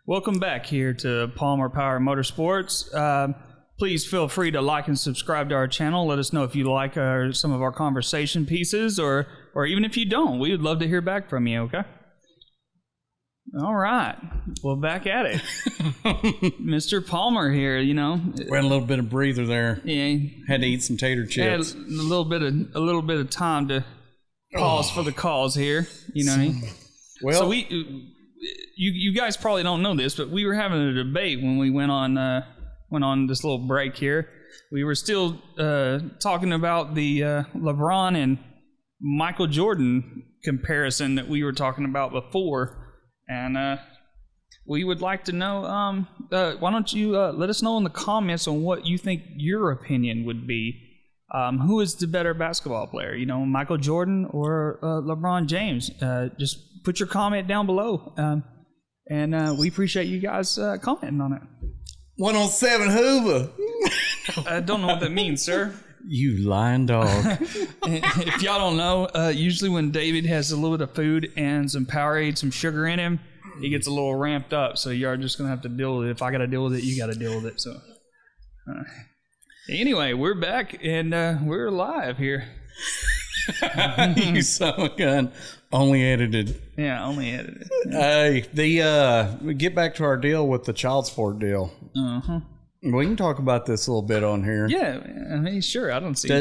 Welcome back here to Power Motorsports. Please feel free to like and subscribe to our channel. Let us know if you like some of our conversation pieces, or even if you don't. We would love to hear back from you, okay? All right. Well, back at it. Mr. Palmer here, We had a little bit of breather there. Yeah. Had to eat some tater chips. Had a little bit of time to pause for the cause here. You know what I mean? Well, so you guys probably don't know this, but we were having a debate when we went on this little break here. We were still talking about the LeBron and Michael Jordan comparison that we were talking about before, and we would like to know. Why don't you let us know in the comments on what you think your opinion would be? Who is the better basketball player? Michael Jordan or LeBron James? Just put your comment down below, and we appreciate you guys commenting on it. 107 Hoover. I don't know what that means, sir. You lying dog. If y'all don't know, usually when David has a little bit of food and some Powerade, some sugar in him, he gets a little ramped up. So you're just going to have to deal with it. If I got to deal with it, you got to deal with it. So anyway, we're back and we're live here. You son of a gun. Only edited. Yeah, only edited. We get back to our deal with the child support deal. Uh-huh. We can talk about this a little bit on here. Yeah, I mean, sure. I don't see. You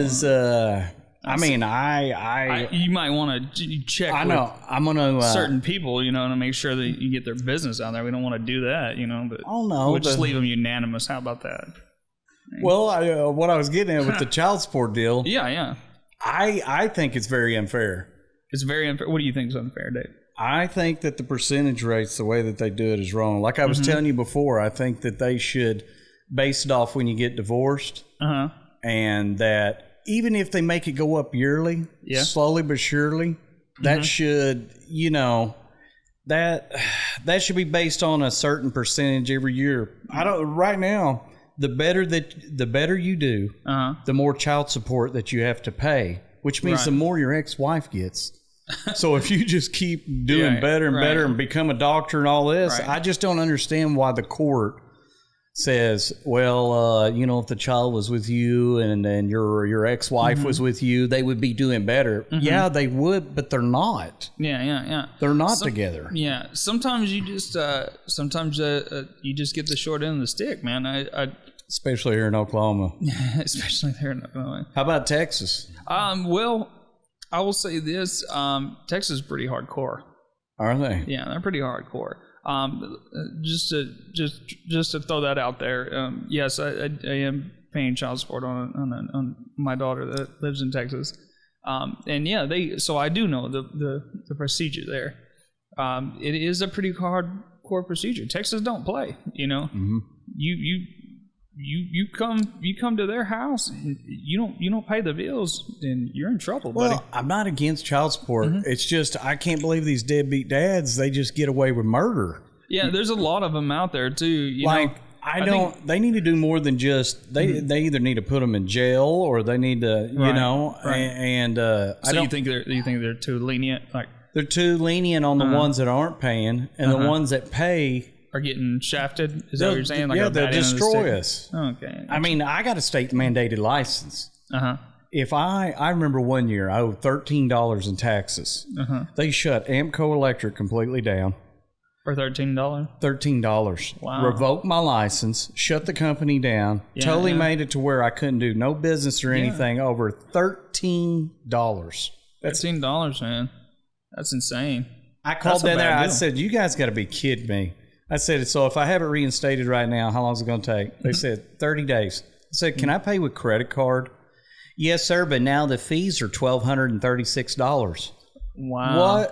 might want to check. I know. I'm gonna certain people, to make sure that you get their business out there. We don't want to do that, but we'll just leave them unanimous. How about that? Well, what I was getting at with the child support deal. Yeah. I think it's very unfair. It's very unfair. What do you think is unfair, Dave? I think that the percentage rates, the way that they do it, is wrong. Like I was telling you before, I think that they should base it off when you get divorced, and that even if they make it go up yearly, slowly but surely, that should, that should be based on a certain percentage every year. Right now, the better you do, the more child support that you have to pay, which means the more your ex-wife gets. So if you just keep doing better and better and become a doctor and all this, I just don't understand why the court says, well, if the child was with you and then your ex-wife was with you, they would be doing better. Yeah, they would, but they're not. Yeah. They're not together. Yeah. Sometimes you just you just get the short end of the stick, man. Especially here in Oklahoma. Especially here in Oklahoma. How about Texas? Well, I will say this: Texas is pretty hardcore. Are they? Yeah, they're pretty hardcore. Just to throw that out there. Yes, I am paying child support on my daughter that lives in Texas. And so I do know the procedure there. It is a pretty hardcore procedure. Texas don't play. You come to their house and you don't pay the bills, then you're in trouble, buddy. Well, I'm not against child support. It's just I can't believe these deadbeat dads, they just get away with murder. Yeah, there's a lot of them out there too. They need to do more than just they either need to put them in jail or they need to So you think they're too lenient? Like they're too lenient on the ones that aren't paying, and the ones that pay are getting shafted. Is that what you're saying? Like they'll destroy us. Okay. I mean, I got a state mandated license. If I remember one year I owed $13 in taxes. They shut Amco Electric completely down. For $13? $13. Wow. Revoked my license, shut the company down, made it to where I couldn't do no business or anything over $13. $13, man. That's insane. I called down there. I said, you guys got to be kidding me. I said, so if I have it reinstated right now, how long is it going to take? They said 30 days. I said, can I pay with credit card? Yes, sir, but now the fees are $1,236. Wow.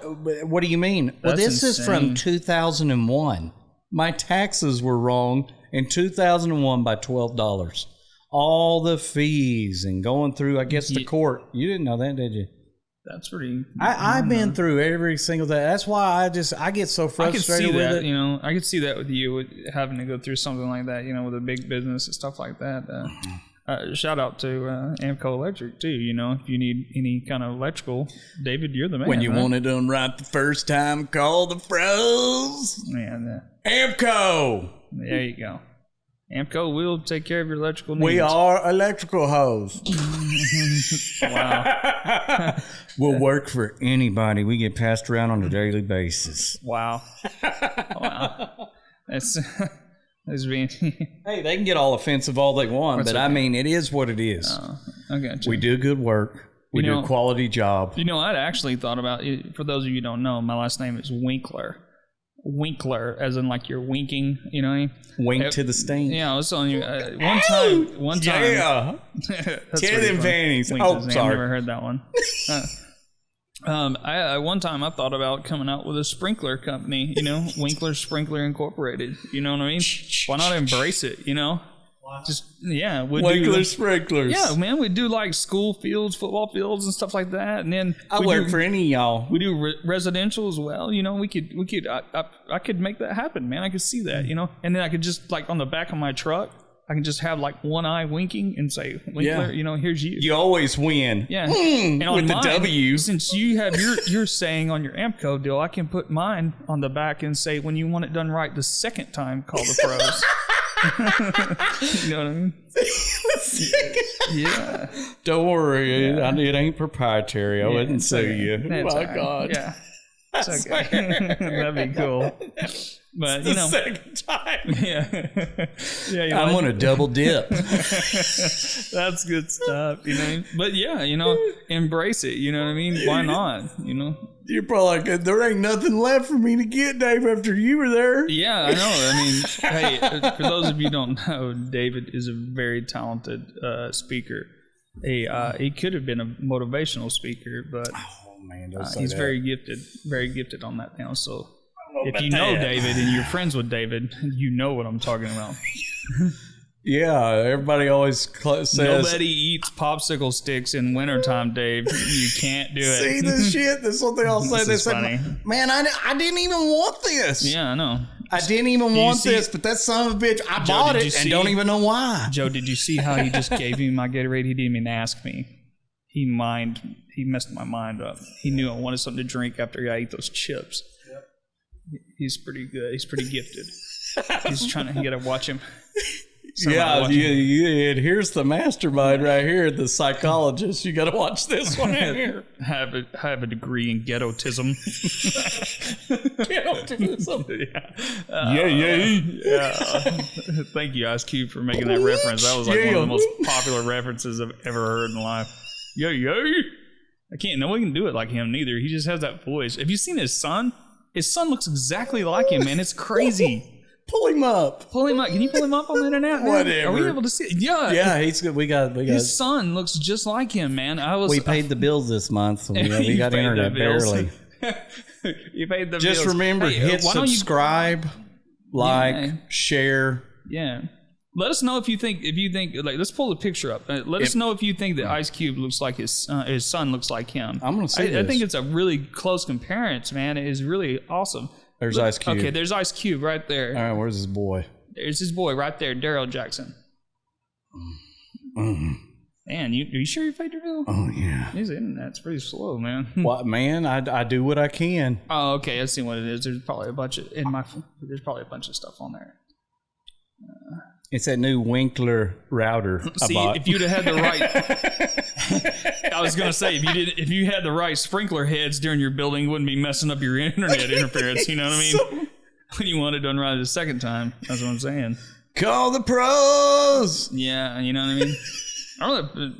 What do you mean? Well, this is from 2001. My taxes were wrong in 2001 by $12. All the fees and going through, I guess, the court. You didn't know that, did you? That's pretty. I've been through every single day. That's why I get so frustrated with it. I could see that with you having to go through something like that. With a big business and stuff like that. Shout out to Amco Electric too. If you need any kind of electrical, David, you're the man. When you want it done right the first time, call the pros. Man, Amco. There you go. Amco will take care of your electrical needs. We are electrical hoes. Wow. We'll work for anybody. We get passed around on a daily basis. Wow. Wow. That's being... Hey, they can get all offensive all they want, but okay. I mean, it is what it is. I got you. We do good work. We do a quality job. You know, I'd actually thought about it. For those of you who don't know, my last name is Winkler. Winkler, as in like you're winking, you know what I mean? Wink to the stain. Yeah, I was telling you one time. Yeah. Ted and panties. Oh, sorry. I've never heard that one. One time I thought about coming out with a sprinkler company, you know, Winkler Sprinkler Incorporated. You know what I mean? Why not embrace it, you know? Just Winkler sprinklers. Yeah, man, we do like school fields, football fields, and stuff like that. And then I work for any of y'all. We do residential as well. You know, we could. I could make that happen, man. I could see that, you know. And then I could just like on the back of my truck, I can just have like one eye winking and say, Winkler, you know, here's you. You always win. Yeah, and on with mine, the W. Since you have your saying on your Amco deal, I can put mine on the back and say, when you want it done right the second time, call the pros. You know what I mean? Yeah. Don't worry, it ain't proprietary. I wouldn't sue you. Oh my God. Yeah. It's okay. That'd be cool. But it's the second time. Yeah. I'm gonna double dip. That's good stuff, you know. But yeah, you know, embrace it. You know what I mean? Why not? You know. You're probably like, there ain't nothing left for me to get, Dave, after you were there. Yeah, I know. I mean, hey, for those of you who don't know, David is a very talented speaker. He could have been a motivational speaker, but he's very gifted on that now. So if you know David and you're friends with David, you know what I'm talking about. Yeah, everybody always says... Nobody eats popsicle sticks in wintertime, Dave. You can't do it. See this shit? This is what they all say. They say, man, I didn't even want this. Yeah, I know. I didn't even want this, but that son of a bitch, I bought it and don't even know why. Joe, did you see how he just gave me my Gatorade? He didn't even ask me. He messed my mind up. He knew I wanted something to drink after I ate those chips. Yep. He's pretty good. He's pretty gifted. You gotta watch him. Here's the mastermind right here, the psychologist. You got to watch this one here. Have a degree in ghettotism. Ghettotism. Yeah. Thank you, Ice Cube, for making that reference. That was like one of the most popular references I've ever heard in life. Yo. No one can do it like him neither. He just has that voice. Have you seen his son? His son looks exactly like him, man. It's crazy. Pull him up. Can you pull him up on the internet? Man? Whatever. Are we able to see it? Yeah. Yeah, he's good. We got. His son looks just like him, man. We paid the bills this month, so we got internet barely. You paid the bills. Just remember, hit subscribe, share. Yeah. Let us know if you think like, let's pull the picture up. Let us know if you think that Ice Cube looks like his son looks like him. I'm gonna say this. I think it's a really close comparison, man. It is really awesome. There's Ice Cube. Okay, there's Ice Cube right there. All right, where's his boy? There's his boy right there, Daryl Jackson. Man, are you sure you paid your bill? Oh, yeah. His internet's pretty slow, man. What, man? I do what I can. Oh, okay. I see what it is. There's probably a bunch of stuff on there. It's that new Winkler router. See, if you'd have had the right, I was gonna say if you had the right sprinkler heads during your building, you wouldn't be messing up your internet interference. You know what I mean? When you want it done right the second time, that's what I'm saying. Call the pros. Yeah, you know what I mean. I don't know.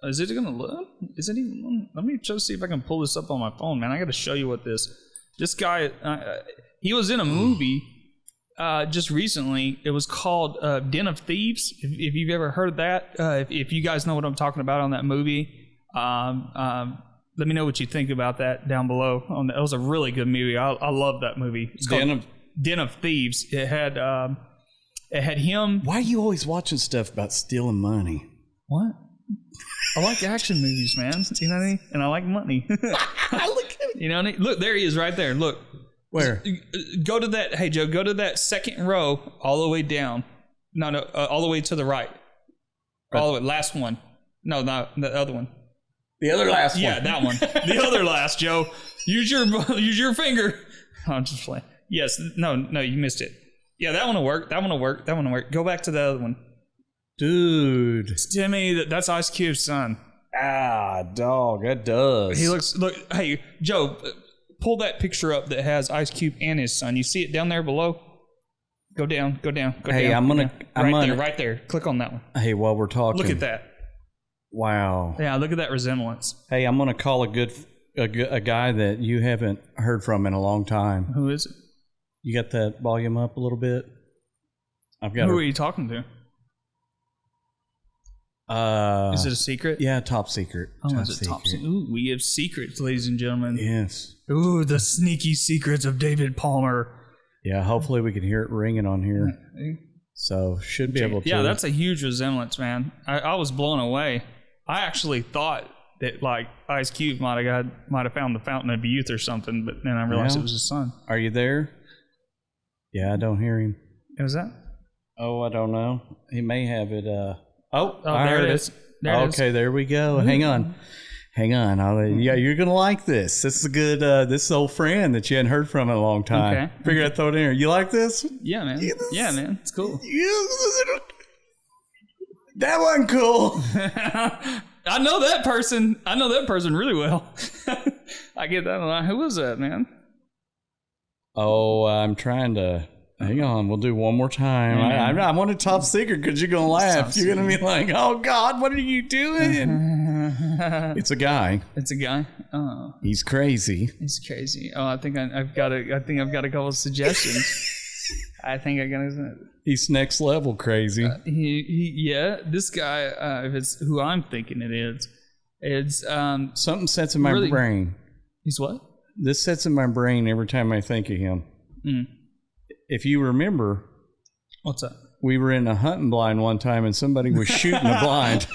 Is it gonna load? Is it even? Let me just see if I can pull this up on my phone, man. I got to show you what this guy. He was in a movie. Just recently, it was called Den of Thieves. If you've ever heard of that, if you guys know what I'm talking about on that movie, let me know what you think about that down below. It was a really good movie. I love that movie. It's called Den of Thieves. It had him. Why are you always watching stuff about stealing money? What? I like action movies, man. You know what I mean? And I like money. Look at it. You know what I mean? Look, there he is right there. Look. Where? Go to that. Hey, Joe, go to that second row all the way down. No, all the way to the right. All the way. Last one. No, the other one. The other last one. Yeah, that one. The other last, Joe. Use your finger. I'm just playing. Yes. No, you missed it. Yeah, that one will work. That one will work. That one will work. Go back to the other one. Dude. Timmy, that's Ice Cube's son. Ah, dog, that does. He looks, look, hey, Joe, pull that picture up that has Ice Cube and his son. You see it down there below? Go down, go down, go down. Hey, Right there. Click on that one. Hey, while we're talking. Look at that. Wow. Yeah, look at that resemblance. Hey, I'm going to call a guy that you haven't heard from in a long time. Who is it? You got that volume up a little bit? Who are you talking to? Is it a secret? Yeah, top secret. Oh, is it top secret? Ooh, we have secrets, ladies and gentlemen. Yes. Ooh, the sneaky secrets of David Palmer. Yeah, hopefully we can hear it ringing on here. So, should be able to. Yeah, that's a huge resemblance, man. I was blown away. I actually thought that, like, Ice Cube might have found the Fountain of Youth or something, but then I realized it was his son. Are you there? Yeah, I don't hear him. What was that? Oh, I don't know. He may have it. Oh, there it is. Okay, there we go. Hang on. Yeah, you're gonna like this. This is a good. This old friend that you hadn't heard from in a long time. Okay. Figured I'd throw it in here. You like this? Yeah, man. Yeah, man. It's cool. That wasn't cool. I know that person. I know that person really well. I get that a lot. Who was that, man? Oh, I'm trying to. Hang on, we'll do one more time. I want a top secret because you're going to laugh. You're going to be like, oh, God, what are you doing? It's a guy. It's a guy? Oh. He's crazy. He's crazy. Oh, I think I've got a couple of suggestions. I think I got a... He's next level crazy. Yeah, this guy, if it's who I'm thinking it is, it's... something sets in my brain. He's what? This sets in my brain every time I think of him. Mm. If you remember, what's that? We were in a hunting blind one time and somebody was shooting a blind.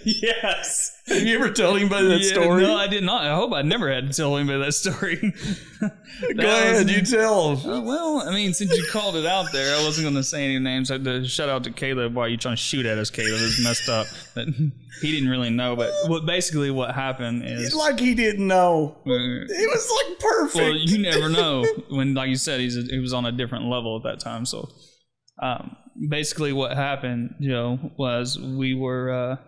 Yes. Have you ever told anybody that story? No, I did not. I hope I never had to tell anybody that story. Go ahead, you tell them. Well, I mean, since you called it out there, I wasn't going to say any names. I had to shout out to Caleb. Why are you trying to shoot at us, Caleb? It was messed up. But he didn't really know. But basically what happened is... It's like he didn't know. It was like perfect. Well, you never know. When, like you said, he was on a different level at that time. So basically what happened, Joe, was we were...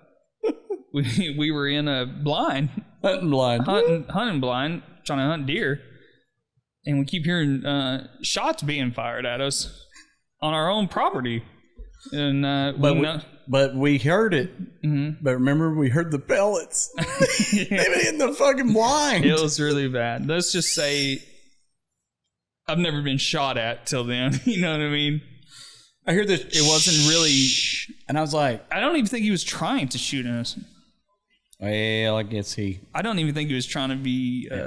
We were in a blind. Hunting blind, trying to hunt deer. And we keep hearing shots being fired at us on our own property. And but we heard it. Mm-hmm. But remember, we heard the pellets. They were in the fucking blind. It was really bad. Let's just say I've never been shot at till then. You know what I mean? I hear this. It wasn't really... And I was like... I don't even think he was trying to shoot us. Well, I guess I don't even think he was trying to be... I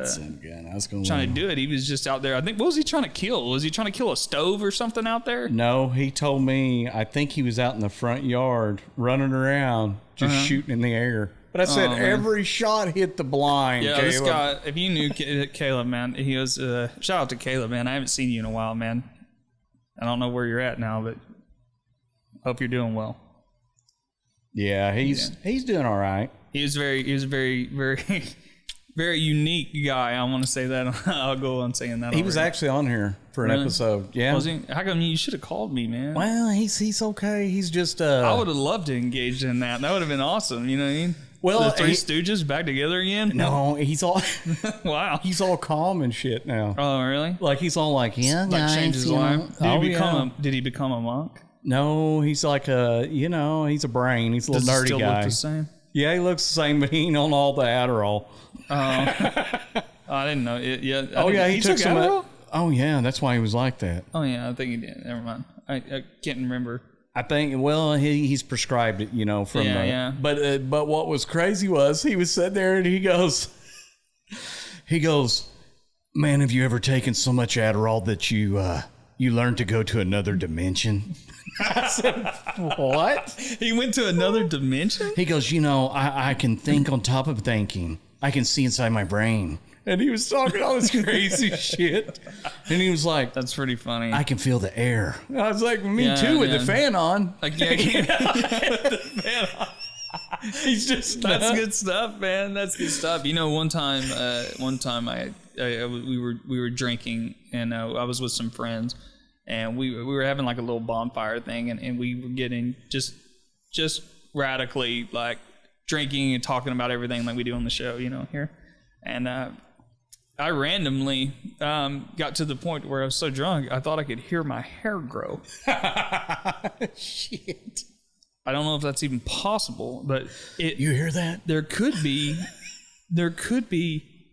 was trying to do it. He was just out there. I think... What was he trying to kill? Was he trying to kill a stove or something out there? No, he told me... I think he was out in the front yard running around just shooting in the air. But I said every shot hit the blind, Yeah, Caleb. This guy... If you knew Caleb, man, he was... shout out to Caleb, man. I haven't seen you in a while, man. I don't know where you're at now, but hope you're doing well. Yeah, he's doing all right. He was a very, very, very unique guy. I want to say that. I'll go on saying that. He was actually on here for an episode. Yeah. Was he? How come you should have called me, man? Well, he's okay. He's just. I would have loved to engage in that. That would have been awesome. You know what I mean? Well, the Three Stooges back together again. No, he's all. Wow. He's all calm and shit now. Oh, really? Like he's all like, yeah, like guys, changed his life. Did he become a monk? No, he's like he's a brain. He's a little nerdy still guy. Look the same? Yeah, he looks the same, but he ain't on all the Adderall. I didn't know. He took some Adderall? Oh, yeah, that's why he was like that. Oh, yeah, I think he did. Never mind. I can't remember. I think, well, he's prescribed it, from yeah. But what was crazy was he was sitting there and he goes, man, have you ever taken so much Adderall that you learned to go to another dimension? I said, what? He went to another dimension? He goes, I can think on top of thinking. I can see inside my brain. And he was talking all this crazy shit. And he was like, that's pretty funny. I can feel the air. And I was like, me too, with the fan on. With the fan on. He's just That's good stuff, man. That's good stuff. One time we were drinking, and I was with some friends, and we were having like a little bonfire thing, and we were getting just radically like drinking and talking about everything like we do on the show, here. And I randomly got to the point where I was so drunk, I thought I could hear my hair grow. Shit. I don't know if that's even possible, but you hear that? There could be.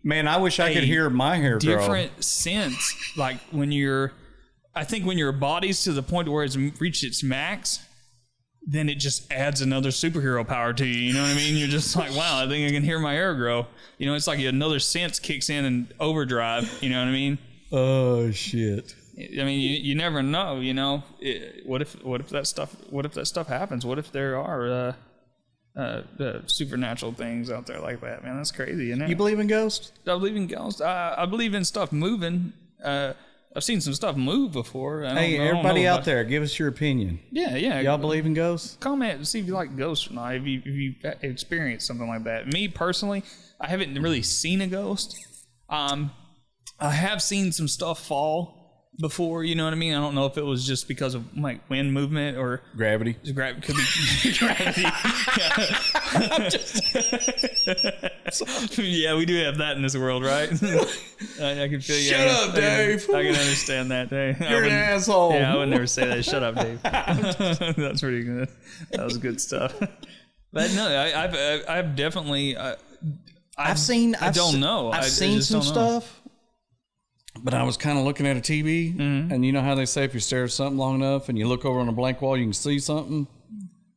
Man, I wish I could hear my hair grow. Different sense, like when your body's to the point where it's reached its max, then it just adds another superhero power to you. You know what I mean? You're just like, wow, I think I can hear my hair grow. It's like another sense kicks in overdrive. You know what I mean? Oh shit. I mean, you never know. What if that stuff happens? What if there are supernatural things out there like that? Man, that's crazy. Isn't it? You believe in ghosts? I believe in ghosts. I believe in stuff moving. I've seen some stuff move before. Hey, everybody out there, give us your opinion. Yeah. Y'all believe in ghosts? Comment and see if you like ghosts or not. If you experienced something like that. Me personally, I haven't really seen a ghost. I have seen some stuff fall before, you know what I mean? I don't know if it was just because of like wind movement or gravity. Could be gravity. Yeah, we do have that in this world, right? I can feel you. Shut up, Dave. I can understand that, Dave. You're an asshole. Yeah, I would never say that. Shut up, Dave. That's pretty good. That was good stuff. But no, I've definitely. I've seen some stuff. But I was kind of looking at a TV, and you know how they say if you stare at something long enough and you look over on a blank wall, you can see something?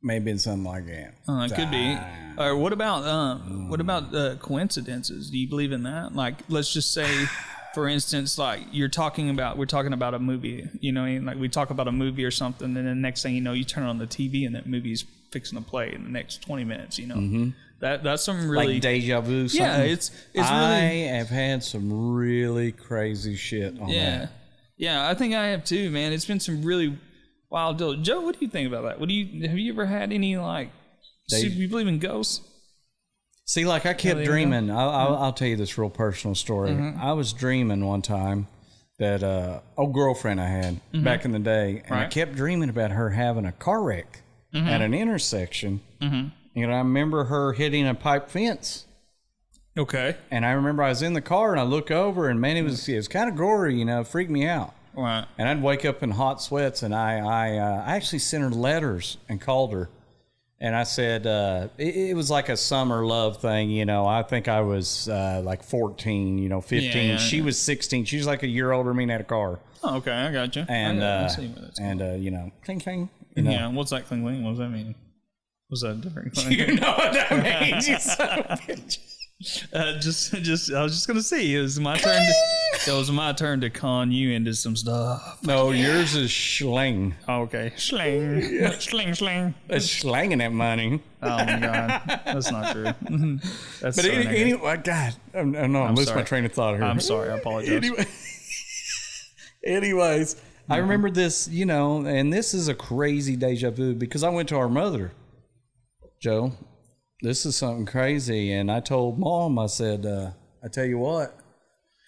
Maybe it's something like that. It could be. Or what about coincidences? Do you believe in that? Like, let's just say, for instance, like we're talking about a movie, like we talk about a movie or something, and then the next thing you know, you turn on the TV and that movie's fixing to play in the next 20 minutes, Mm-hmm. That's some really like deja vu. Something. Yeah, it's I have had some really crazy shit on that. Yeah, I think I have too, man. It's been some really wild deal. Joe, what do you think about that? Have you ever had any like? Do you believe in ghosts? See, like I kept dreaming. I'll tell you this real personal story. Mm-hmm. I was dreaming one time that old girlfriend I had back in the day, and I kept dreaming about her having a car wreck at an intersection. Mm-hmm. I remember her hitting a pipe fence. Okay. And I remember I was in the car and I look over and man, it was kind of gory, freaked me out. Right. And I'd wake up in hot sweats and I actually sent her letters and called her. And I said, it was like a summer love thing, I think I was like 14, 15. Yeah, she was 16. She was like a year older than me and had a car. Oh, okay. I got you. And, cling, cling. Yeah. What's that cling, cling? What does that mean? Was that a different thing? You know what that means, you son of a bitch. I was just gonna see. It was my turn. It was my turn to con you into some stuff. No, yours is schling. Oh, okay, schling, schling. It's slanging that money. Oh my god, that's not true. That's but so anyway, God, I'm losing my train of thought here. I'm sorry. I apologize. Anyways, I remember this, and this is a crazy deja vu because I went to our mother. Joe, this is something crazy, and I told Mom. I said, "I tell you what,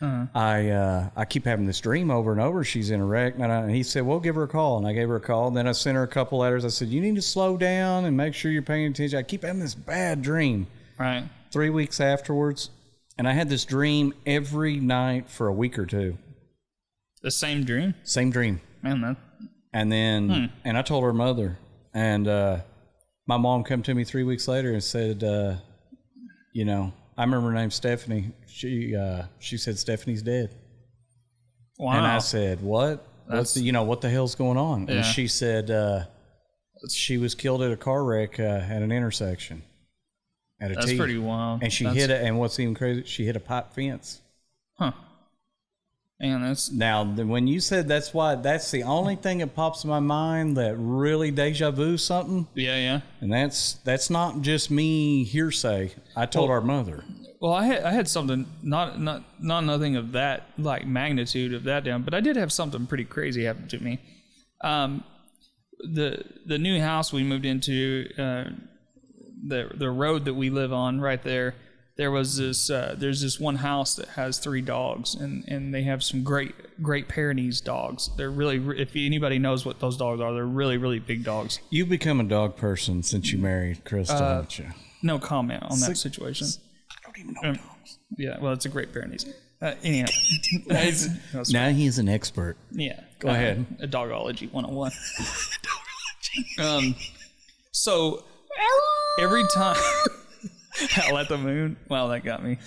I keep having this dream over and over. She's in a wreck." And he said, "Well, give her a call." And I gave her a call. And then I sent her a couple letters. I said, "You need to slow down and make sure you're paying attention. I keep having this bad dream." Right. 3 weeks afterwards, and I had this dream every night for a week or two. The same dream. Same dream. Man, that. And then, and I told her mother, and. My mom came to me 3 weeks later and said, I remember her name Stephanie. She said Stephanie's dead. Wow. And I said, what? What the hell's going on? Yeah. And she said she was killed at a car wreck at an intersection. That's pretty wild. And she hit it. And what's even crazy, she hit a pipe fence. Huh. And that's now when you said that's the only thing that pops in my mind that really deja vu something. Yeah. And that's not just me hearsay. I told our mother. Well, I had something not nothing of that like magnitude of that down, but I did have something pretty crazy happen to me. The new house we moved into, the road that we live on right there. there's this one house that has 3 dogs, and they have some great Pyrenees dogs. They're really, if anybody knows what those dogs are, they're really, really big dogs. You've become a dog person since you married Crystal, haven't you? No comment on that situation. I don't even know dogs. Yeah, well, it's a great Pyrenees. Anyhow. Now he is an expert. Yeah. Go ahead. A dogology 101. So every time Howl at the moon. Wow, that got me.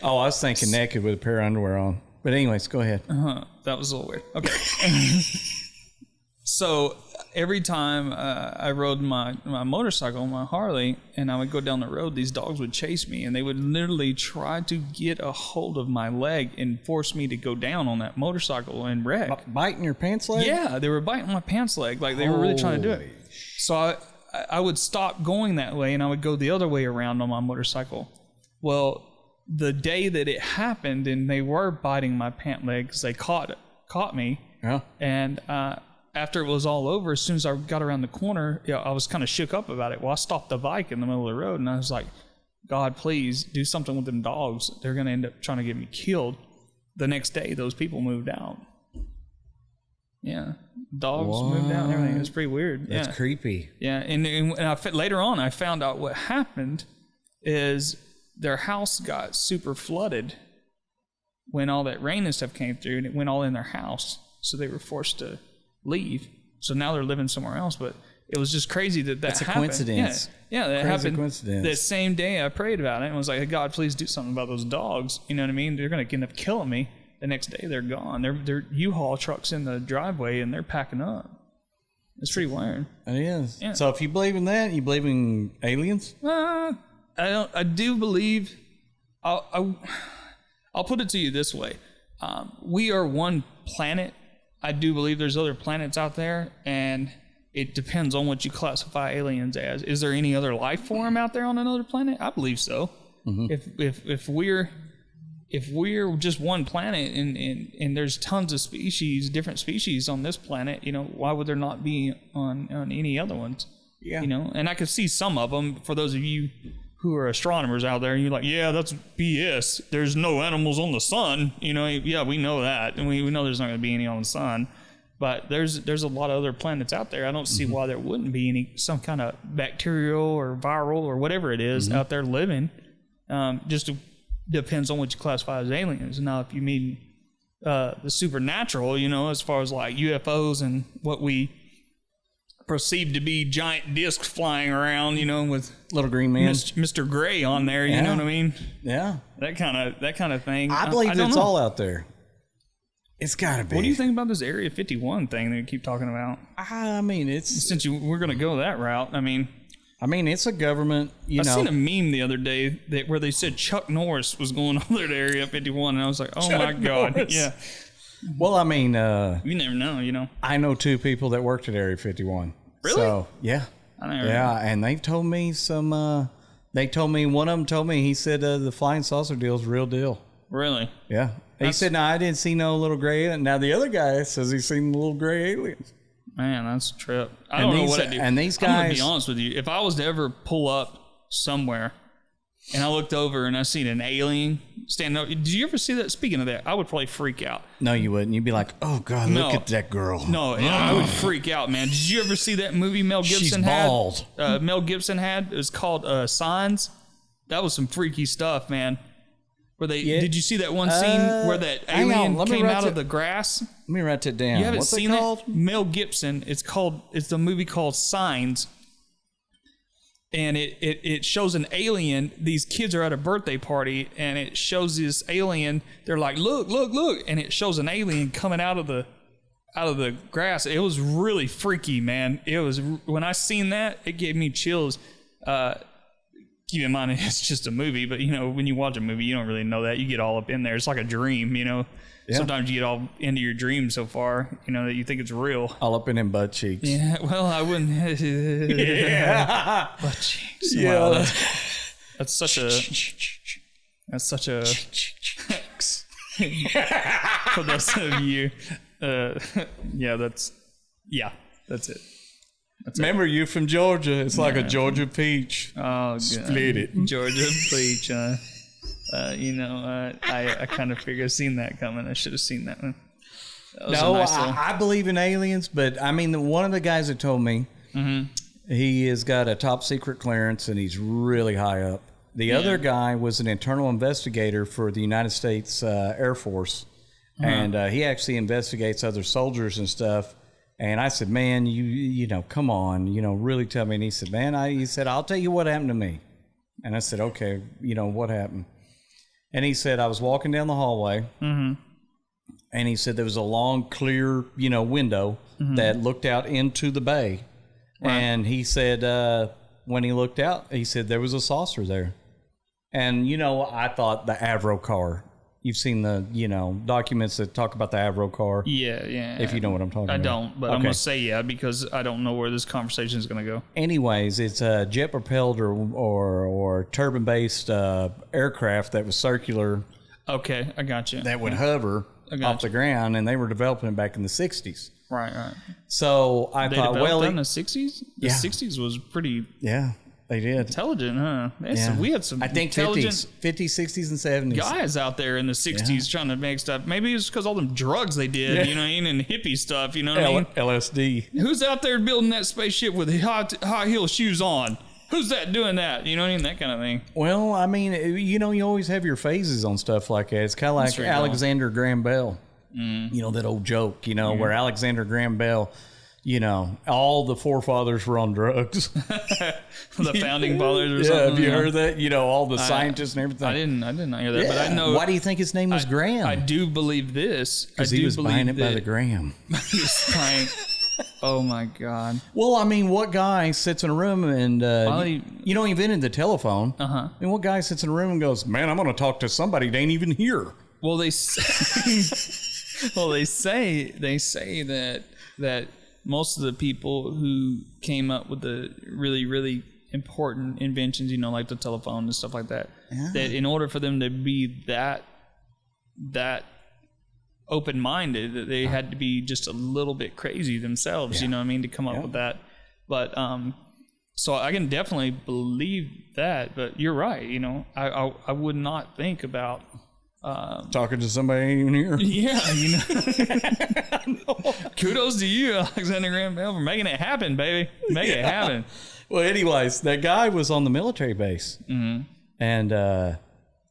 Oh, I was thinking naked with a pair of underwear on. But anyways, go ahead. That was a little weird. Okay. So every time I rode my motorcycle, my Harley, and I would go down the road, these dogs would chase me, and they would literally try to get a hold of my leg and force me to go down on that motorcycle and wreck. Biting your pants leg? Yeah, they were biting my pants leg. Like, they were really trying to do it. So I would stop going that way, and I would go the other way around on my motorcycle. Well, the day that it happened, and they were biting my pant leg because they caught me. Yeah. And after it was all over, as soon as I got around the corner, I was kind of shook up about it. Well, I stopped the bike in the middle of the road, and I was like, God, please do something with them dogs. They're going to end up trying to get me killed. The next day, those people moved out. Yeah. Dogs moved out and everything. It was pretty weird. That's creepy. Yeah. And later on, I found out what happened is their house got super flooded when all that rain and stuff came through, and it went all in their house. So they were forced to leave. So now they're living somewhere else. But it was just crazy that happened. It's a coincidence. Yeah, that crazy happened. Coincidence. That same day I prayed about it and was like, God, please do something about those dogs. You know what I mean? They're going to end up killing me. The next day they're gone. They're U-Haul trucks in the driveway, and they're packing up. It's pretty weird. It is. Yeah. So if you believe in that, you believe in aliens? I do believe. I'll put it to you this way: we are one planet. I do believe there's other planets out there, and it depends on what you classify aliens as. Is there any other life form out there on another planet? I believe so. Mm-hmm. If we're just one planet and there's tons of different species on this planet, why would there not be on any other ones? Yeah. And I could see some of them. For those of you who are astronomers out there, and you're like, yeah, that's BS. There's no animals on the sun. Yeah, we know that. And we know there's not going to be any on the sun. But there's a lot of other planets out there. I don't see why there wouldn't be some kind of bacterial or viral or whatever it is out there living. Just depends on what you classify as aliens. Now, if you mean the supernatural, as far as like UFOs and what we perceive to be giant discs flying around, with little green man, Mr. Gray on there, you know what I mean? Yeah, that kind of thing. I believe it's all out there. It's got to be. What do you think about this Area 51 thing that we keep talking about? I mean, since we're going to go that route, I mean, it's a government, I seen a meme the other day where they said Chuck Norris was going over there to Area 51, and I was like, oh, my God. Norris. Yeah. Well, I mean... you never know, I know 2 people that worked at Area 51. Really? So, yeah. And they've told me some... one of them told me, he said the flying saucer deal is real deal. Really? Yeah. He said, no, I didn't see no little gray alien. Now, the other guy says he's seen the little gray aliens. Man, that's a trip. I don't know what I do. And these guys... I'm going to be honest with you. If I was to ever pull up somewhere and I looked over and I seen an alien standing up... Did you ever see that? Speaking of that, I would probably freak out. No, you wouldn't. You'd be like, oh, God, look at that girl. No, I would freak out, man. Did you ever see that movie Mel Gibson had? She's bald. Mel Gibson had? It was called Signs. That was some freaky stuff, man. Where did you see that one scene where that alien came out of the grass? Let me write it down. You haven't What's seen it called? Mel Gibson. It's the movie called Signs. And it shows an alien. These kids are at a birthday party, and it shows this alien. They're like, look, look, look. And it shows an alien coming out of the grass. It was really freaky, man. When I seen that, it gave me chills. Keep in mind, it's just a movie, but when you watch a movie, you don't really know that. You get all up in there. It's like a dream, Yeah. Sometimes you get all into your dream so far, that you think it's real. All up in them butt cheeks. Yeah, well, I wouldn't. Yeah. Butt cheeks. Yeah. Wow, that's such a. For those of you, that's it. Remember, you from Georgia. It's like a Georgia peach. Oh, God. Split it. Georgia peach. I kind of figured I've seen that coming. I should have seen that one. That was I believe in aliens, but I mean, one of the guys that told me he has got a top secret clearance and he's really high up. The other guy was an internal investigator for the United States Air Force, and he actually investigates other soldiers and stuff. And I said, man, you know, come on, you know, really tell me. And he said, man, he said, I'll tell you what happened to me. And I said, okay, you know, what happened? And he said, I was walking down the hallway, and he said there was a long, clear, you know, window that looked out into the bay. Right. And he said, when he looked out, he said there was a saucer there. And, you know, I thought the Avro car. You've seen the, you know, documents that talk about the Avro car. Yeah. If you know what I'm talking about. I don't, but I'm going to say yeah because I don't know where this conversation is going to go. Anyways, it's a jet-propelled or turbine-based aircraft that was circular. Okay, I got you. That would hover off the ground, and they were developing it back in the 60s. Right. So I thought, well... in the 60s? The 60s was pretty... Yeah. They did. Intelligent, huh? We had some, I think, 50s, 60s, and 70s. Guys out there in the 60s trying to make stuff. Maybe it's because all them drugs they did, you know what I mean, and hippie stuff, you know what I mean? LSD. Who's out there building that spaceship with high heel shoes on? Who's that doing that? You know what I mean? That kind of thing. Well, I mean, you know, you always have your phases on stuff like that. It's kind of like Alexander Graham Bell. You know, that old joke, you know, where Alexander Graham Bell... You know, all the forefathers were on drugs. The founding fathers or something. Have you heard that? You know, all the scientists and everything. I did not hear that, but I know. Why do you think his name was Graham? I do believe this. Because he was buying it by the gram. He was buying. Oh my God. Well, I mean, what guy sits in a room and you know, he invented the telephone. I mean, what guy sits in a room and goes, "Man, I'm going to talk to somebody that ain't even here." Well, they say that most of the people who came up with the really, really important inventions, you know, like the telephone and stuff like that, that in order for them to be that open-minded, that they had to be just a little bit crazy themselves, you know what I mean, to come up with that. But so I can definitely believe that. But you're right, you know, I would not think about talking to somebody ain't even here. Yeah, you know. Kudos to you, Alexander Graham Bell, for making it happen, baby. Make it happen. Well, anyways, that guy was on the military base. And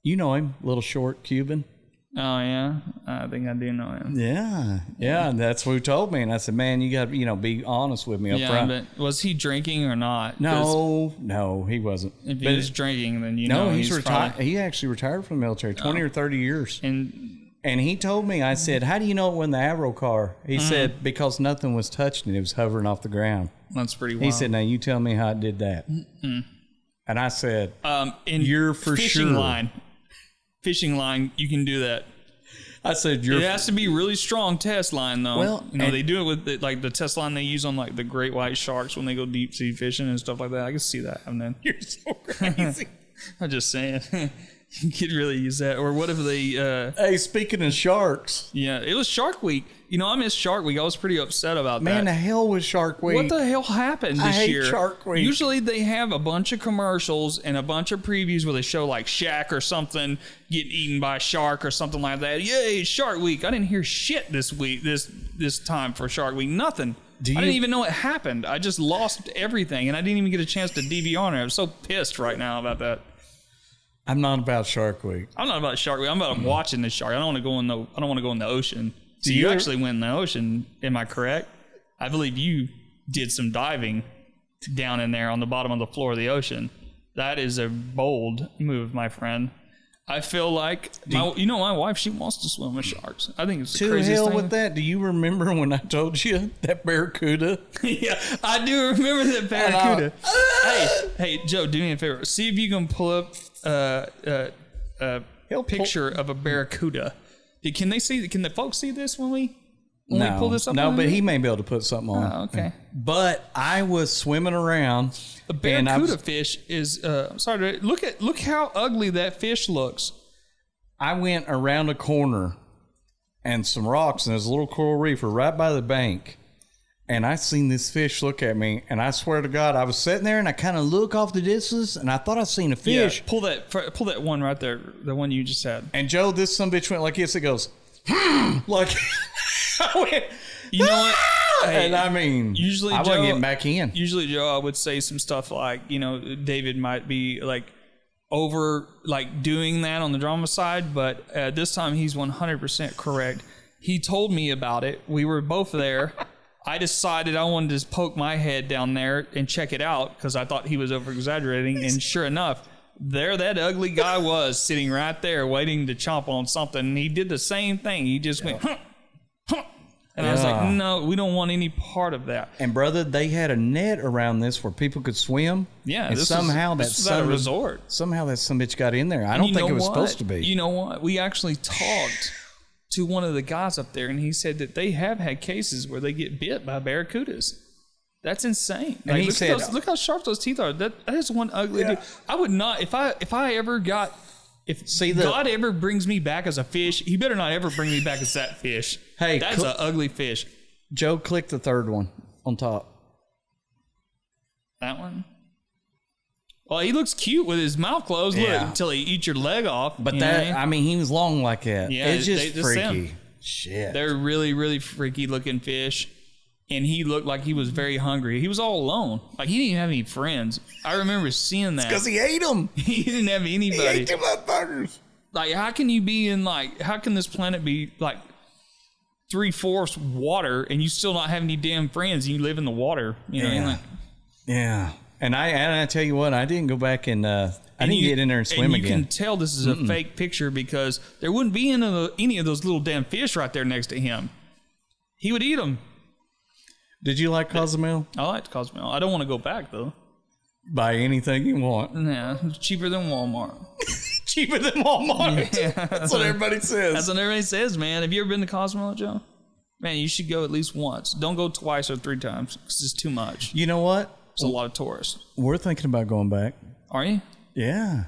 you know him, little short Cuban. Oh, yeah? I think I do know him. Yeah, and that's who told me. And I said, man, you got to, you know, be honest with me up front. But was he drinking or not? No, he wasn't. If he was drinking, then you know he's retired. He actually retired from the military, 20 or 30 years. And he told me, I said, how do you know it wasn't the Avro car? He said, because nothing was touching it. It was hovering off the ground. That's pretty wild. He said, now you tell me how it did that. And I said, you're for fishing sure. Fishing line, you can do that. I said, it has to be really strong test line, though. Well, you know, they do it with like the test line they use on like the great white sharks when they go deep sea fishing and stuff like that. I can see that happening. You're so crazy. I'm just saying. You could really use that. Or what if they... hey, speaking of sharks. Yeah, it was Shark Week. You know, I missed Shark Week. I was pretty upset about that. Man, the hell was Shark Week? What the hell happened this year? I hate Shark Week. Usually they have a bunch of commercials and a bunch of previews where they show like Shaq or something getting eaten by a shark or something like that. Yay, Shark Week. I didn't hear shit this week, this time for Shark Week. Nothing. I didn't even know it happened. I just lost everything, and I didn't even get a chance to DVR on it. I'm so pissed right now about that. I'm not about Shark Week. I'm not about Shark Week. I'm about watching the shark. I don't want to go in the ocean. So you actually went in the ocean. Am I correct? I believe you did some diving down in there on the bottom of the floor of the ocean. That is a bold move, my friend. I feel like my wife, she wants to swim with sharks. I think it's the craziest thing. To hell with that. Do you remember when I told you that Barracuda? Yeah, I do remember that Barracuda. Hey, Joe, do me a favor. See if you can pull up a picture of a Barracuda. Can the folks see this when we pull this up? No, but he may be able to put something on. Oh, okay. But I was swimming around. A Barracuda fish is. I'm sorry. Look how ugly that fish looks. I went around a corner and some rocks, and there's a little coral reef right by the bank. And I seen this fish look at me, and I swear to God, I was sitting there, and I kind of look off the distance, and I thought I seen a fish. Yeah, pull that one right there, the one you just had. And Joe, this some bitch went like this. It goes, like, I went, you know what? Hey, and I mean, usually I wasn't getting back in. Usually, Joe, I would say some stuff like, you know, David might be like over like doing that on the drama side, but this time he's 100% correct. He told me about it. We were both there. I decided I wanted to just poke my head down there and check it out because I thought he was over-exaggerating. And sure enough, there that ugly guy was sitting right there waiting to chomp on something. And he did the same thing. He just went, huh, huh. And I was like, no, we don't want any part of that. And, brother, they had a net around this where people could swim. Yeah. And somehow this is at a resort. Somehow that some bitch got in there. I don't think it was supposed to be. You know what? We actually talked to one of the guys up there, and he said that they have had cases where they get bit by barracudas. That's insane. And like, he said, look how sharp those teeth are. That is one ugly dude. I would not, if I ever got, God ever brings me back as a fish, he better not ever bring me back as that fish. Hey, that's an ugly fish. Joe, click the third one on top. That one? Well, he looks cute with his mouth closed. Look, until he eats your leg off. But I mean, he was long like that. Yeah, it's just freaky. Shit. They're really, really freaky looking fish. And he looked like he was very hungry. He was all alone. Like, he didn't even have any friends. I remember seeing that. Because he ate them. He didn't have anybody. He ate them motherfuckers. Like, how can you be in, like, how can this planet be, like, 3/4 water and you still not have any damn friends and you live in the water? You know? Like, yeah. And I tell you what, I didn't go back and I didn't get in there and swim again. You can tell this is a fake picture because there wouldn't be any of those little damn fish right there next to him. He would eat them. Did you like Cozumel? I liked Cozumel. I don't want to go back, though. Buy anything you want. Yeah, it's cheaper than Walmart. Cheaper than Walmart? Yeah. That's what everybody says. That's what everybody says, man. Have you ever been to Cozumel, Joe? Man, you should go at least once. Don't go twice or 3 times because it's too much. You know what? It's a lot of tourists. We're thinking about going back. Are you? Yeah.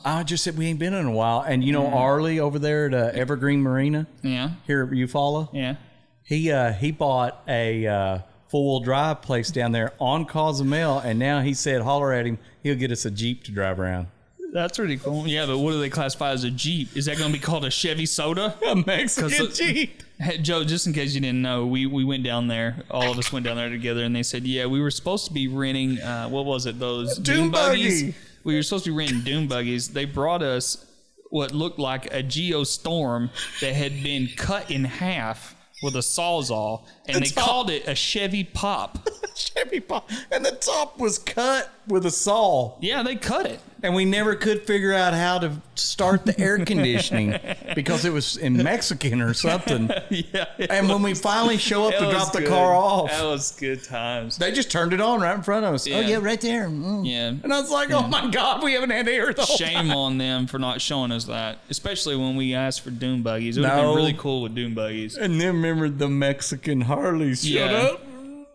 I just said we ain't been in a while. And you know Arlie over there at Evergreen Marina? Yeah. Here at Eufaula? Yeah. He bought a four-wheel drive place down there on Cozumel, and now he said holler at him, he'll get us a Jeep to drive around. That's pretty cool. Yeah, but what do they classify as a Jeep? Is that going to be called a Chevy Soda? A Mexican Jeep. Hey, Joe, just in case you didn't know, we went down there. All of us went down there together, and they said, yeah, we were supposed to be renting, what was it, those Doom buggies? We were supposed to be renting Doom buggies. They brought us what looked like a Geostorm that had been cut in half with a Sawzall, and they called it a Chevy Pop. Chevy Pop. And the top was cut with a saw. Yeah, they cut it. And we never could figure out how to start the air conditioning because it was in Mexican or something. Yeah. And when we finally show up to drop the car off. That was good times. They just turned it on right in front of us. Yeah. Oh, yeah, right there. Yeah. And I was like, oh, my God, we haven't had air the whole Shame time. on them for not showing us that, especially when we asked for Doom buggies. It would have been really cool with Doom buggies. And then remember the Mexican Harleys. Shut up.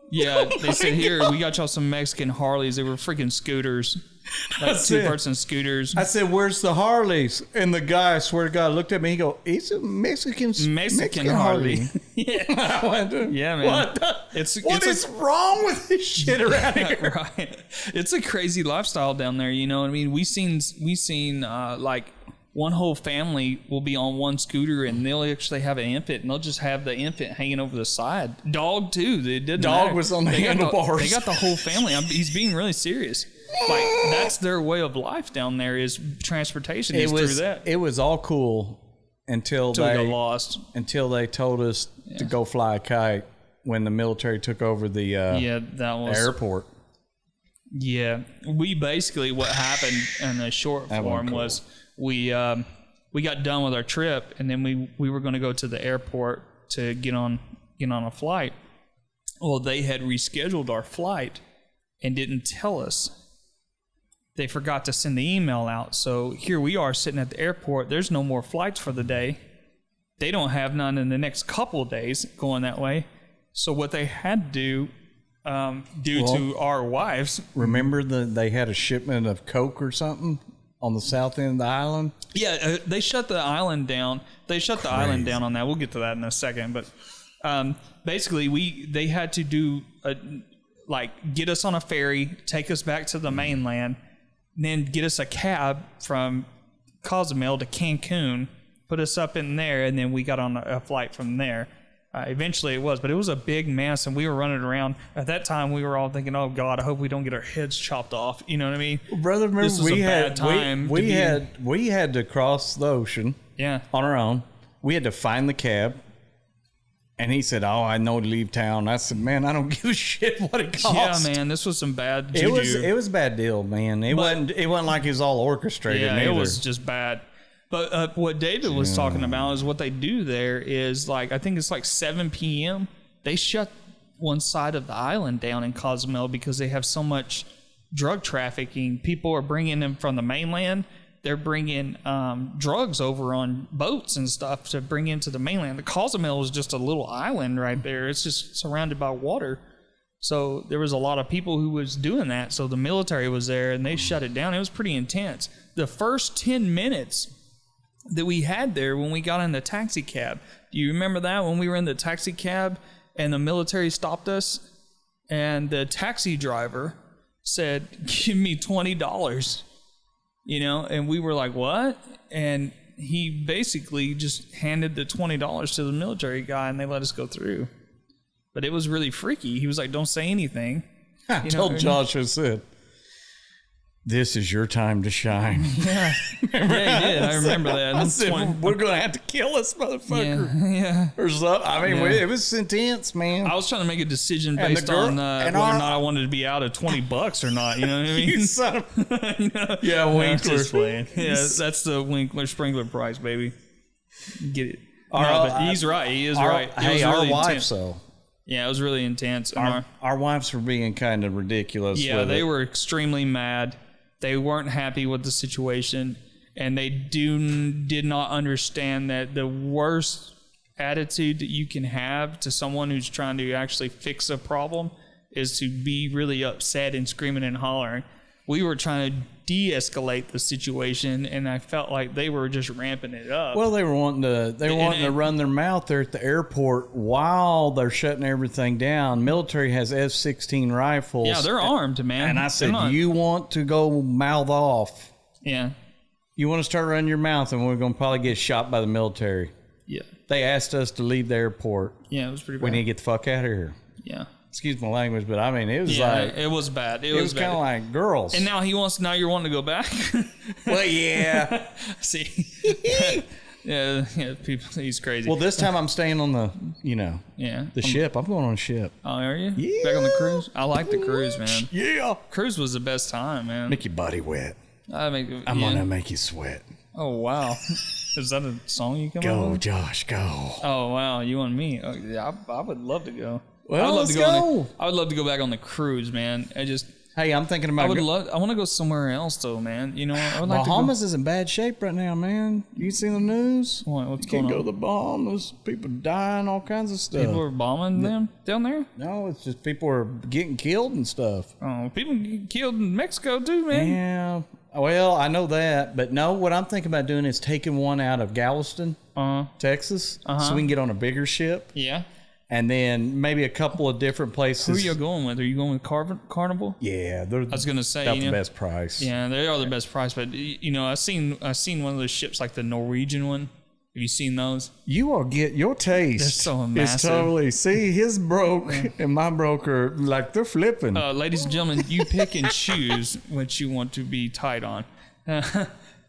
Yeah, they said, here, we got y'all some Mexican Harleys. They were freaking scooters. Like 2-person scooters. I said, where's the Harleys? And the guy, I swear to God, looked at me. He go, it's a Mexican Harley. Yeah. I went, yeah, man. What is wrong with this shit around here? Right. It's a crazy lifestyle down there. You know what I mean? We seen like one whole family will be on one scooter and they'll actually have an infant and they'll just have the infant hanging over the side. Dog too. They did. Dog was on the handlebars. They got the whole family. He's being really serious. Like that's their way of life down there is transportation. Through that. It was all cool until they got lost. Until they told us to go fly a kite when the military took over the airport. Yeah, we basically what happened in the short form was we got done with our trip and then we were going to go to the airport to get on a flight. Well, they had rescheduled our flight and didn't tell us. They forgot to send the email out. So here we are sitting at the airport. There's no more flights for the day. They don't have none in the next couple of days going that way. So what they had to do, to our wives. Remember they had a shipment of Coke or something on the south end of the island? Yeah, they shut the island down. They shut the island down on that. We'll get to that in a second. But Basically, they had to do get us on a ferry, take us back to the mainland, and then get us a cab from Cozumel to Cancun, put us up in there, and then we got on a flight from there. Eventually it was, but it was a big mess, and we were running around. At that time, we were all thinking, "Oh God, I hope we don't get our heads chopped off." You know what I mean? Brother, remember we had to cross the ocean, on our own. We had to find the cab, and he said, "Oh, I know to leave town." I said, "Man, I don't give a shit what it costs." Yeah, man, this was some bad juju. It was a bad deal, man. It wasn't like it was all orchestrated. Yeah, either. It was just bad. But what David was talking about is what they do there is I think it's 7 p.m. They shut one side of the island down in Cozumel because they have so much drug trafficking. People are bringing them from the mainland. They're bringing drugs over on boats and stuff to bring into the mainland. The Cozumel is just a little island right there. It's just surrounded by water. So there was a lot of people who was doing that. So the military was there and they shut it down. It was pretty intense. The first 10 minutes that we had there when we got in the taxi cab. Do you remember that when we were in the taxi cab and the military stopped us and the taxi driver said, "Give me $20, and we were like, "What?" And he basically just handed the $20 to the military guy and they let us go through. But it was really freaky. He was like, "Don't say anything." I told Josh, I said, "This is your time to shine." Yeah, he did. I remember that. I said, "We're going to have to kill this motherfucker." Yeah. Or something. I mean, it was intense, man. I was trying to make a decision based on whether or not I wanted to be out of $20 or not. You know what I mean? You son of... Yeah, Winkler. Just playing. Yeah, that's the Winkler sprinkler price, baby. Get it. He's right. He is right. Hey, our wives, though. Yeah, it was really intense. Our wives were being kind of ridiculous. Yeah, they were extremely mad. They weren't happy with the situation, and they did not understand that the worst attitude that you can have to someone who's trying to actually fix a problem is to be really upset and screaming and hollering. We were trying to de-escalate the situation, and I felt like they were just ramping it up. Well, they were wanting to run their mouth there at the airport while they're shutting everything down. Military has F-16 rifles. Yeah, they're armed, man. And I said, "You want to go mouth off? Yeah. You want to start running your mouth, and we're going to probably get shot by the military." Yeah. They asked us to leave the airport. Yeah, it was pretty bad. We need to get the fuck out of here. Yeah. Excuse my language, but I mean, it was it was bad. It was kind of like girls. And now you're wanting to go back? Well, yeah. See? yeah, people, he's crazy. Well, this time I'm staying on the ship. I'm going on a ship. Oh, are you? Yeah. Back on the cruise? I like the cruise, man. Yeah. Cruise was the best time, man. Make your body wet. I'm going to make you sweat. Oh, wow. Is that a song you come up with? Go, Josh, go. Oh, wow. You and me. Oh, yeah, I would love to go. Well, let's go. I would love to go back on the cruise, man. Hey, I'm thinking about. I want to go somewhere else, though, man. I would like Bahamas is in bad shape right now, man. You seen the news? What's you going on? Can't go to the Bahamas. People dying, all kinds of stuff. People are bombing them down there? No, it's just people are getting killed and stuff. Oh, people get killed in Mexico too, man. Yeah. Well, I know that, but no. What I'm thinking about doing is taking one out of Galveston, Texas, so we can get on a bigger ship. Yeah. And then maybe a couple of different places. Who are you going with? Are you going with Carnival? Yeah, I was gonna say the best price. Yeah, they are the best price. But I've seen one of those ships like the Norwegian one. Have you seen those? You will get your taste. They're so massive. It's totally his broke and my broker like they're flipping. Ladies and gentlemen, you pick and choose what you want to be tied on.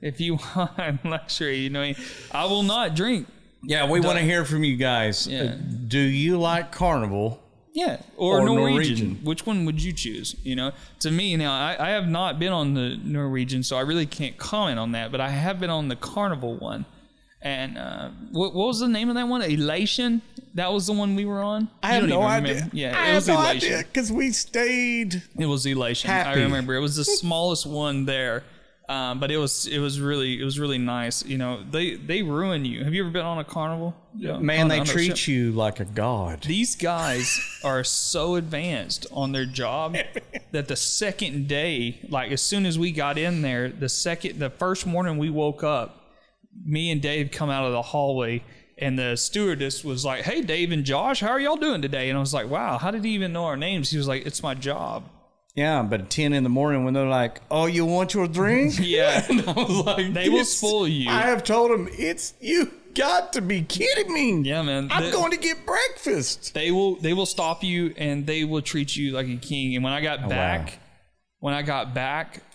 If you want luxury, I will not drink. Yeah, we want to hear from you guys. Yeah. Do you like Carnival? Yeah, or Norwegian. Which one would you choose? To me now, I have not been on the Norwegian, so I really can't comment on that. But I have been on the Carnival one. And what was the name of that one? Elation? That was the one we were on? I have no idea. Yeah, it was Elation. Because we stayed. It was Elation. Happy. I remember. It was the smallest one there. But it was really nice. They ruin you. Have you ever been on a Carnival? Man, they treat you like a god. These guys are so advanced on their job that the second day, like as soon as we got in there, the first morning we woke up, me and Dave come out of the hallway And the stewardess was like, "Hey, Dave and Josh, how are y'all doing today?" And I was like, "Wow, how did he even know our names?" He was like, "It's my job." Yeah, but at 10 in the morning when they're like, "Oh, you want your drink?" Yeah. And I was like, they will spoil you. I have told them, you got to be kidding me. Yeah, man. I'm going to get breakfast. They will stop you and they will treat you like a king. And when I got back,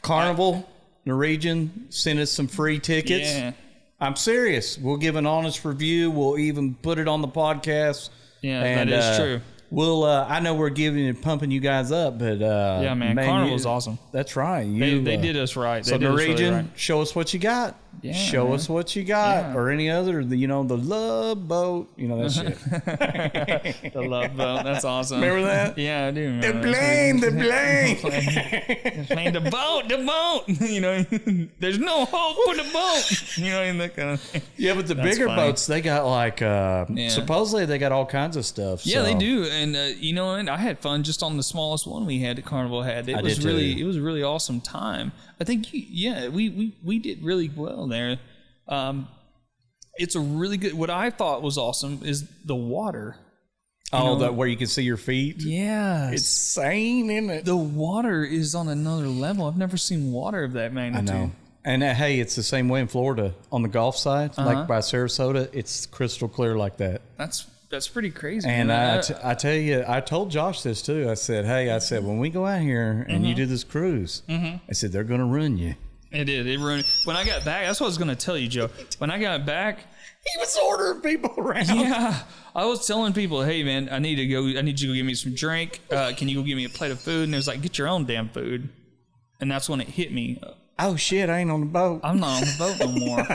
Carnival, Norwegian sent us some free tickets. Yeah. I'm serious. We'll give an honest review. We'll even put it on the podcast. Yeah, and, that is true. We'll. I know we're pumping you guys up, but yeah, man, Carnival's awesome. That's right. They did us right. So Norwegian, really show us what you got. Yeah, show us what you got, or any other. The love boat. That shit. The love boat. That's awesome. Remember that? Yeah, I do. Remember the blame. The boat. There's no hope for the boat. That kind of thing. Yeah, but the bigger boats, they got like supposedly they got all kinds of stuff. Yeah, they do, and and I had fun just on the smallest one we had. The Carnival had. It was a really awesome time. I think we did really well there. It's a really good. What I thought was awesome is the water. Where you can see your feet. Yeah, it's insane, isn't it? The water is on another level. I've never seen water of that magnitude. I know. And hey, it's the same way in Florida on the Gulf side, like by Sarasota. It's crystal clear like that. That's pretty crazy. And I tell you, I told Josh this too. I said, "Hey, when we go out here and you do this cruise, I said they're going to ruin you." It did. It ruined. When I got back, that's what I was going to tell you, Joe. When I got back, he was ordering people around. Yeah, I was telling people, "Hey, man, I need you to go give me some drink. Can you go give me a plate of food?" And it was like, "Get your own damn food." And that's when it hit me. Oh shit! I ain't on the boat. I'm not on the boat no more.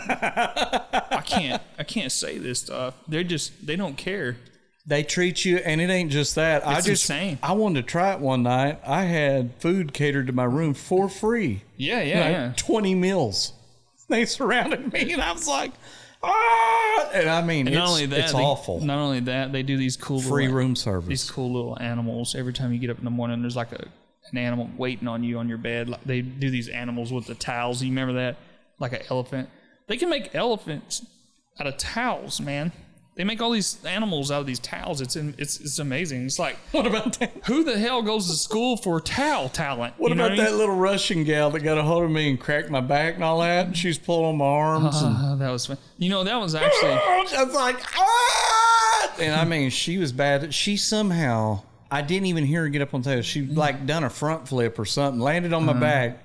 I can't say this stuff. They don't care. They treat you, and it ain't just that. It's insane. I wanted to try it one night. I had food catered to my room for free. Yeah. 20 meals. They surrounded me, and I was like, ah! And I mean, it's awful. Not only that, they do these cool free room service. These cool little animals. Every time you get up in the morning, there's like an animal waiting on you on your bed. Like they do these animals with the towels. You remember that? Like an elephant. They can make elephants out of towels, man. They make all these animals out of these towels. It's amazing. It's like, what about that? Who the hell goes to school for towel talent? What about that little Russian gal that got a hold of me and cracked my back and all that? And she's pulling on my arms. That was fun. That was actually. I was like, ah! And I mean, she was bad. She somehow, I didn't even hear her get up on the table. She like done a front flip or something, landed on my back.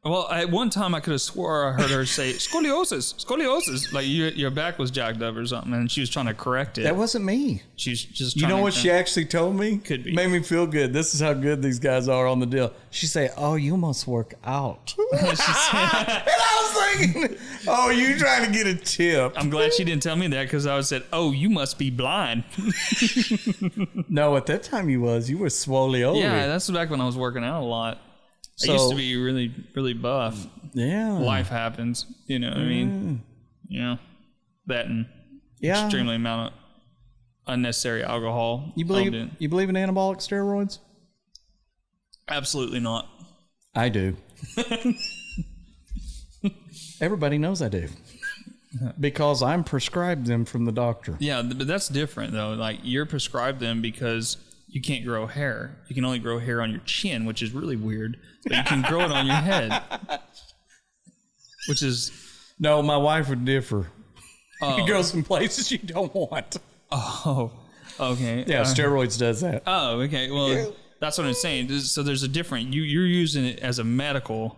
Well, at one time I could have swore I heard her say scoliosis, like your back was jacked up or something, and she was trying to correct it. That wasn't me. She's just. You know what she actually told me? Could be. Made me feel good. This is how good these guys are on the deal. She said, "Oh, you must work out." And I was thinking, "Oh, you trying to get a tip?" I'm glad she didn't tell me that because I would have said, "Oh, you must be blind." No, at that time you were swollen over. Yeah, that's back when I was working out a lot. I used to be really, really buff. Yeah. Life happens. You know what I mean? That and extremely amount of unnecessary alcohol. You believe in anabolic steroids? Absolutely not. I do. Everybody knows I do. Because I'm prescribed them from the doctor. Yeah, but that's different though. Like you're prescribed them because you can't grow hair. You can only grow hair on your chin, which is really weird. But you can grow it on your head, which is... No, my wife would differ. Oh. You grow some places you don't want. Oh, okay. Yeah, steroids does that. Oh, okay. Well, that's what I'm saying. So there's a different... You're using it as a medical...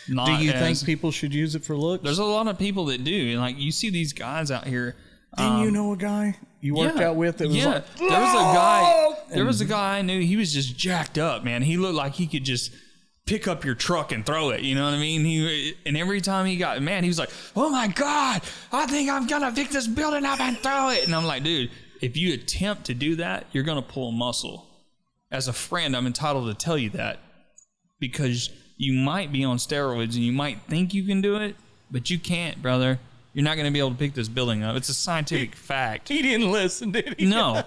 Not do you think people should use it for looks? There's a lot of people that do. And like you see these guys out here... Didn't you know a guy you worked out with that was like... There was a guy I knew, he was just jacked up, man. He looked like he could just pick up your truck and throw it, you know what I mean? And every time he got mad, he was like, "Oh my God, I think I'm gonna pick this building up and throw it." And I'm like, dude, if you attempt to do that, you're gonna pull a muscle. As a friend, I'm entitled to tell you that because you might be on steroids and you might think you can do it, but you can't, brother. You're not going to be able to pick this building up. It's a scientific fact. He didn't listen, did he? No,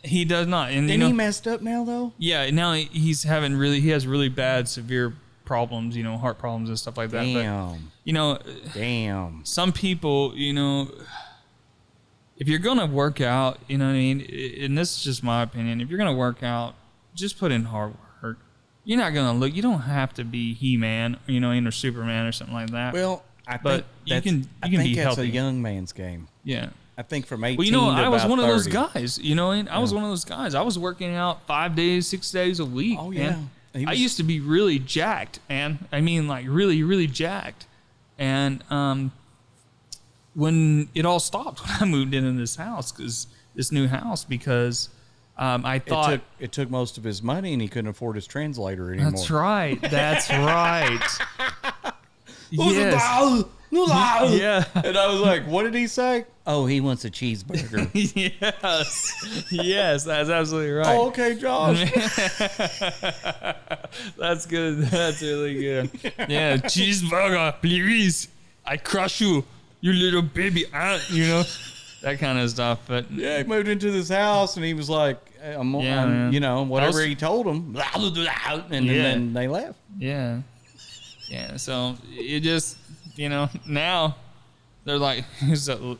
he does not. And he messed up now, though? Yeah, now he has really bad, severe problems, heart problems and stuff like that. Damn. But, Damn. some people, if you're going to work out, you know what I mean? And this is just my opinion. If you're going to work out, just put in hard work. You're not going to you don't have to be He-Man, or Superman or something like that. Well, I think you can be healthy. That's a young man's game. Yeah. I think from 18 well, to I was about one of those 30. guys, and I was one of those guys. I was working out 5 days, 6 days a week. Oh, yeah. I used to be really jacked, man. I mean, like really, really jacked. And when it all stopped, when I moved into this new house, because I thought it took most of his money, and he couldn't afford his translator anymore. That's right. That's right. Yes. Yeah. And I was like, what did he say? Oh, he wants a cheeseburger. Yes, that's absolutely right. Oh, okay, Josh. That's good. That's really good. Yeah, cheeseburger, please. I crush you, you little baby ant, that kind of stuff. But yeah, he moved into this house, and he was like, whatever he told him, and then they left. Yeah. Yeah, so it just, now they're like, who's that little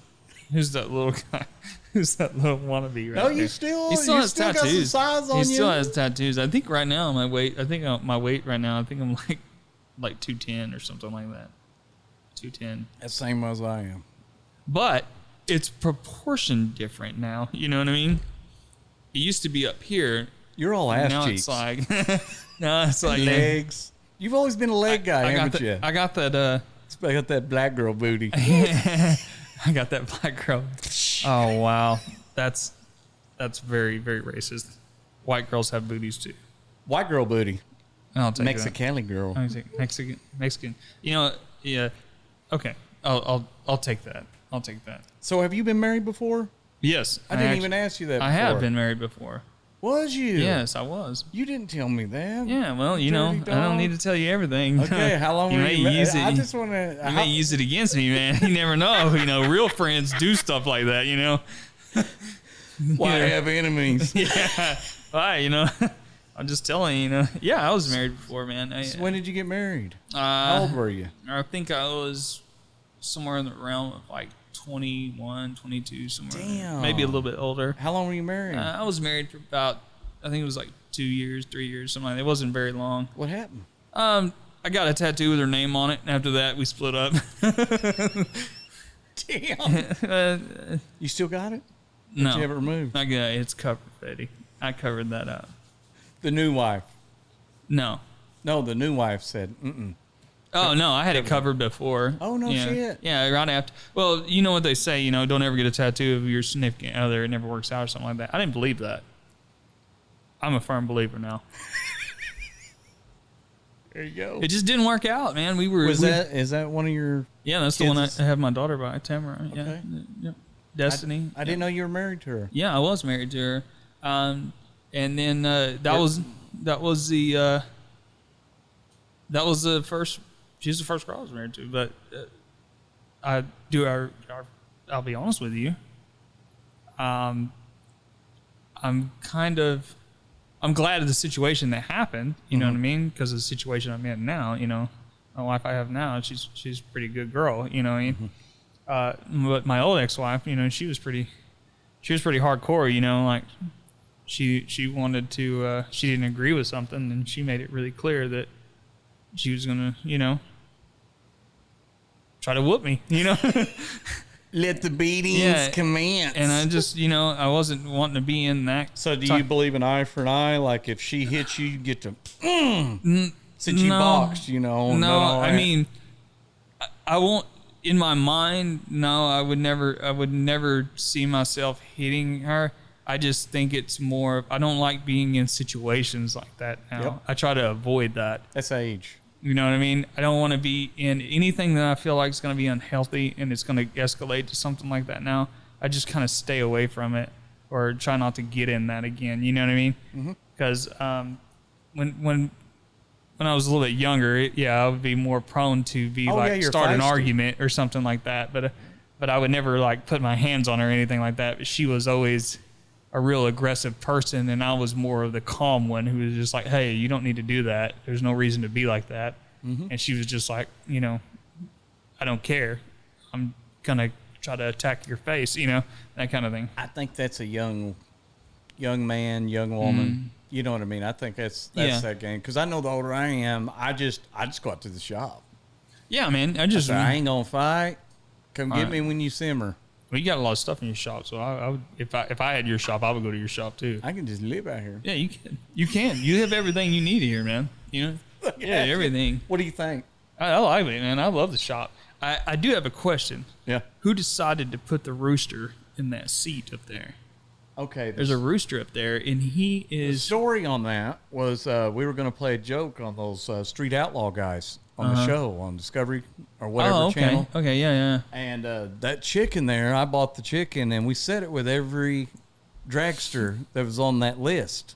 guy? Who's that little wannabe right No, there? he still has got some tattoos. size on you. He still has tattoos. I think right now my weight right now, I think I'm like 210 or something like that. 210. As same as I am. But it's proportion different now. You know what I mean? It used to be up here. You're all ass now cheeks. Now it's like legs. You've always been a leg guy, haven't you? I got that. I got that black girl booty. I got that black girl. Oh wow, that's very, very racist. White girls have booties too. White girl booty. I'll take Mexicali girl. Mexican. Yeah. Okay. I'll take that. I'll take that. So have you been married before? Yes. I didn't even ask you that before. I have been married before. Was you? Yes, I was. You didn't tell me that. Yeah, well, I don't need to tell you everything. Okay, how long were you use it? I just want to... You may use it against me, man. You never know. Real friends do stuff like that, Why have enemies? Yeah. Why, I'm just telling you, Yeah, I was married before, man. So when did you get married? How old were you? I think I was somewhere in the realm of like 21, 22, somewhere. Damn. Maybe a little bit older. How long were you married? I was married for about, I think it was like 2 years, 3 years, something like that. It wasn't very long. What happened? I got a tattoo with her name on it, and after that, we split up. Damn. You still got it? No. Did you have it removed? I got it. It's covered, Betty. I covered that up. The new wife? No. No, the new wife said, mm-mm. Oh, no, I had it covered before. Oh, no shit. Yeah, right after. Well, you know what they say, don't ever get a tattoo of your significant other. It never works out or something like that. I didn't believe that. I'm a firm believer now. There you go. It just didn't work out, man. Is that one of your Yeah, that's kids? The one I have my daughter by, Tamara. Okay. Yeah. Destiny. I didn't know you were married to her. Yeah, I was married to her. And then that was the first. She's the first girl I was married to, but I'll be honest with you. I'm glad of the situation that happened. You know what I mean? Because of the situation I'm in now. My wife I have now, she's a pretty good girl. You know what I mean? But my old ex-wife, she was pretty hardcore. Like she wanted to. She didn't agree with something, and she made it really clear that she was gonna, try to whoop me, Let the beatings commence. And I just, I wasn't wanting to be in that. So do you believe an eye for an eye? Like if she hits you, you get to, since you boxed, No, I mean, I won't, in my mind, no, I would never see myself hitting her. I just think it's more, I don't like being in situations like that now. Yep. I try to avoid that. That's age. You know what I mean? I don't want to be in anything that I feel like is going to be unhealthy and it's going to escalate to something like that now. I just kind of stay away from it or try not to get in that again. You know what I mean? Because when I was a little bit younger, I would be more prone to be start an argument or something like that. But I would never like put my hands on her or anything like that. But she was always a real aggressive person, and I was more of the calm one who was just like, hey, you don't need to do that. There's no reason to be like that. And she was just like, you know, I don't care. I'm going to try to attack your face, you know, that kind of thing. I think that's a young man, young woman. You know what I mean? I think that's that game. Because I know the older I am, I just go out to the shop. Yeah, man. I ain't going to fight. Come get me when you simmer. Well, you got a lot of stuff in your shop, so I would, if I had your shop, I would go to your shop too. I can just live out here. Yeah, you can. You can. You have everything you need here, man. You know? Yeah, everything. What do you think? I like it, man. I love the shop. I do have a question. Yeah. Who decided to put the rooster in that seat up there? Okay. There's a rooster up there, and he is... The story on that was we were going to play a joke on those Street Outlaw guys on the show, on Discovery or whatever channel. Okay, yeah. And that chicken there, I bought the chicken, and we set it with every dragster that was on that list.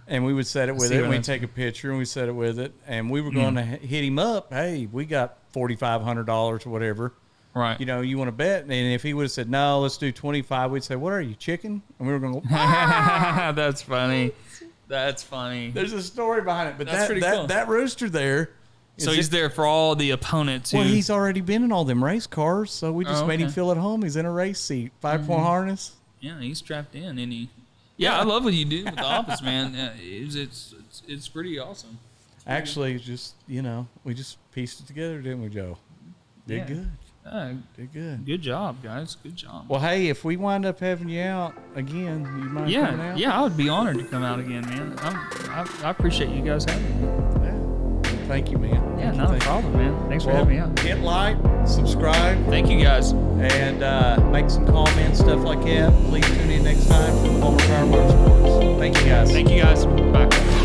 And we would set it with it, and we'd take a picture, and we set it with it. And we were going to hit him up. Hey, we got $4,500 or whatever. Right. You know, you want to bet? And if he would have said, no, let's do 25, we'd say, what are you, chicken? And we were going to go, That's funny. That's funny. There's a story behind it. But that's pretty cool. That rooster there. So he's there for all the opponents. Well, he's already been in all them race cars, so we just made him feel at home. He's in a race seat, 5-point harness. Yeah, he's strapped in, isn't he? Yeah, I love what you do with the office, man. It's pretty awesome. Actually, just, you know, we just pieced it together, didn't we, Joe? Did good. Did good. Good job, guys. Good job. Well, hey, if we wind up having you out again, you mind coming out? Yeah, I would be honored to come out again, man. I appreciate you guys having me. Yeah. Thank you, man. Yeah, not a problem, man. Thanks for having me out. Hit like, subscribe. Thank you, guys. And make some comments, stuff like that. Please tune in next time for Power Motorsports. Thank you, guys. Thank you, guys. Bye.